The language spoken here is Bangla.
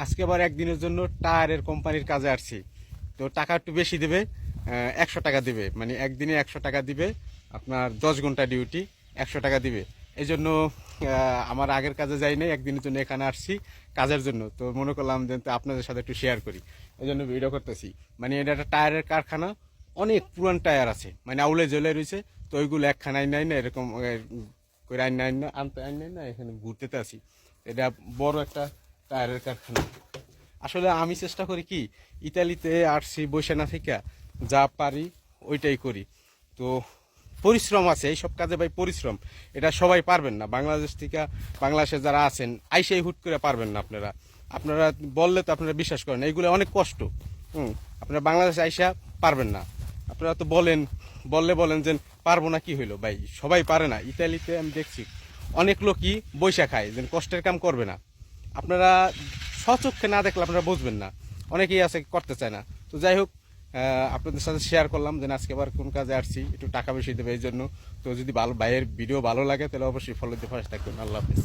আজকে আবার একদিনের জন্য টায়ারের কোম্পানির কাজে আসছি। তো টাকা একটু বেশি দেবে, 100 টাকা দিবে, মানে একদিনে 100 টাকা দিবে। আপনার 10 ঘন্টা ডিউটি, 100 টাকা দিবে। এই জন্য আমার আগের কাজে যাই নাই, একদিনের জন্য এখানে আসছি কাজের জন্য। তো মনে করলাম যে তো আপনাদের সাথে একটু শেয়ার করি, এই জন্য ভিডিও করতেছি। মানে এটা একটা টায়ারের কারখানা, অনেক পুরান টায়ার আছে, মানে আউলে জ্বলে রয়েছে। তো ওইগুলো একখানাই নাই না, এরকম করে আইন নাই না, আনতে আইন নাই না, এখানে ঘুরতেতে আসি। এটা বড় একটা টায়ারের কারখানা। আসলে আমি চেষ্টা করি কি, ইতালিতে আসছি বসে না থেকে যা পারি ওইটাই করি। তো পরিশ্রম আছে এইসব কাজে ভাই, পরিশ্রম। এটা সবাই পারবেন না, বাংলাদেশ থেকে, বাংলাদেশে যারা আছেন আইসাই হুট করে পারবেন না। আপনারা আপনারা বললে তো আপনারা বিশ্বাস করেন, এইগুলো অনেক কষ্ট। আপনারা বাংলাদেশে আইসা পারবেন না। আপনারা তো বলেন যে পারবো না, কি হইলো ভাই, সবাই পারে না। ইতালিতে আমি দেখছি অনেক লোকই বৈশা খায়, যে কষ্টের কাম করবে না। আপনারা স্বচক্ষে না দেখলে আপনারা বুঝবেন না, অনেকেই আছে করতে চায় না। তো যাই হোক, আপনাদের সাথে শেয়ার করলাম যে আজকে আবার কোন কাজে আসছি, একটু টাকা বেশি দেবে এই জন্য। তো যদি ভালো ভাইয়ের ভিডিও ভালো লাগে তাহলে অবশ্যই ফলো দিয়ে পাশে থাকবেন। আল্লাহ হাফেজ।